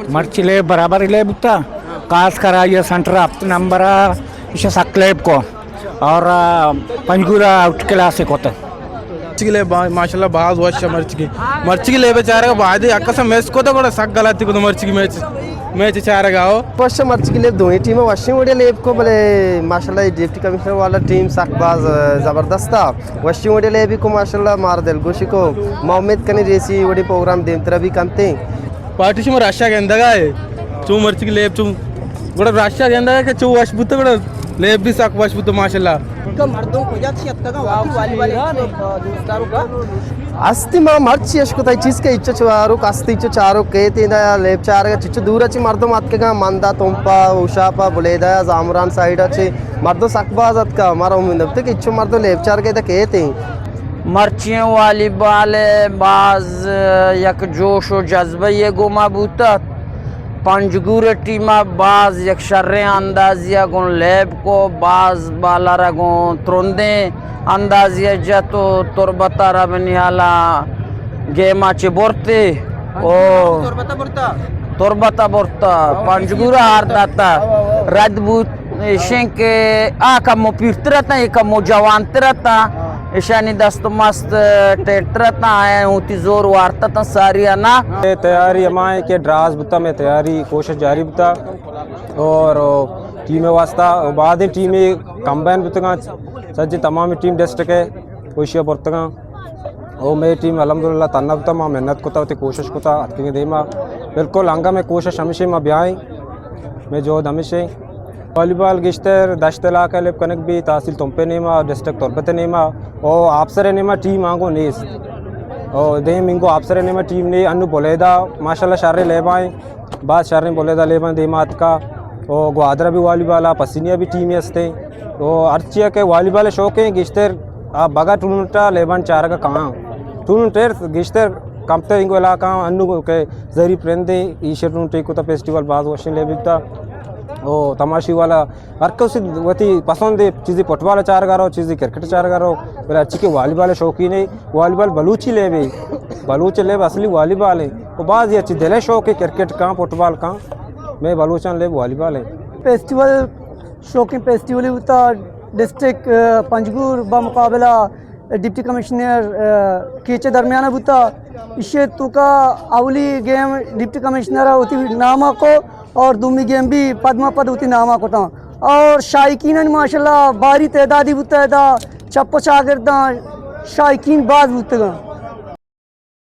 मर्चिले बराबर ले बुता कास करा ये सेंटर अब नंबर इसे सकलेब को और पंजगुरा आउट क्लास कोता मर्चिले माशाल्लाह बहुत वर्ष मर्चिकी ले बेचारे बाद अक्कस मैच को तो కూడా सक गलती को मर्चिकी मैच चारेगा वर्ष मर्चिकी ले दोनों टीमें वशिंग वोड़े लेब को बोले माशाल्लाह डिप्टी कमिश्नर वाला टीम सकबाज जबरदस्त था वशिंग वोड़े लेबी को माशाल्लाह मार दिल गोशी को मोहम्मद कनी रेसी वोड़े प्रोग्राम देम तरह भी कमते पार्टी में रशिया के अंदर है चू मर्चिकी लेब चू बड़ा रशिया के अंदर है कि चू वश बुत बड़ा लेब भी सक वश बुत माशाल्लाह मर्दों को जाती है वालीबाल अस्ति मा मर्ची अशकुता चीज के इच्छ चारो कस्ति इच्छ चारो के तेदा लेब चारगा चिच्छ दूर अच्छी मर्दों अतकेगा मंदा तुंपा उषापा बुलेदा जामरान साइड अच्छी मर्दों सकबाज अतका मारा उम्मीद अब तक इच्छ मर्दों लेब चार के के थे मर्चियाँ वालीबाल बाज यक जोश व जज्बा ये गुमा बूता पंजगुर टीमा बाज यक शर्रे अंदाजिया गुन लेब को बाज बालारा गुन त्रोंदे अंदाजिया जतो तुरबता रबनिहाला गेमा चे बोरते ओ तुरबता बोरता पंजगुरा हार दाता रदबूत शेंके आका मो पीरतरता एका मो जवानतरता ईशानी दस्त मस्त टेटरता आया होती जोर वार्ता सारी ना तैयारी हमारे के ड्रास बुता में तैयारी कोशिश जारी बुता और टीमें वास्ता बाद टीमें कंबाइन बुतगा सज्ज तमाम टीम डिस्ट्रिक्ट है कोशिश बुतगा और मेरी टीम अलहमदुलिल्लाह तन्ना बुता माँ मेहनत कोता होती कोशिश कोता अतकेंगे देमा बिल्कुल आंगा में कोशिश हमेशा माँ ब्याई मैं जो हमेशा वॉलीबॉल गिश्तर दश्त इलाका लेब कनक भी तहसील तुमपे नेमा डिस्ट्रिक्ट तुरबत नेमा और आपसर नेमा टीम आंगो नेस और दे मिंगो आपसर नेमा टीम ने अनु बोलेदा माशाल्लाह शारे लेबाएं बाद शारे बोलेदा लेबाएं देमात का और ग्वादरा भी वॉलीबॉल पसीनिया भी टीम हंसते और अर्चिया के वॉलीबॉल शौक है गिश्तर आप बगा टूर्नामेंटा लेबान चार का कहाँ टूर्नामेंट गिश्तर कमते इंगो इलाका अनु के जरी प्रेंदे ईशर टूर्नामेंट को फेस्टिवल बाद वॉशिंग लेबिता ओ तमाशी वाला हर कौसी वती पसंद है चीज़ें फुटबॉल चार गारो चीज़ें क्रिकेट चार गारो फिर अच्छी के वॉलीबॉल शौकीन है वॉलीबॉल बलूची ले भी बलूच ले असली वॉलीबॉल है वो बाज़ अच्छी दिले शौक है क्रिकेट कहाँ फुटबॉल कहाँ मैं बलूचन ले वॉलीबॉल है फेस्टिवल शौकीन फेस्टिवल होता डिस्ट्रिक्ट पंजगुर बमुकाबला डिप्टी कमिश्नर केचे दरमियान होता इसे तो का अवली गेम डिप्टी कमिश्नर होती नामा को और दूमी गेम भी पद्मा पद होती नामा को था और शायकीन माशाल्लाह बारी तैदादी बुता चप्पो चागिरदा शायकीन बाज बुतगा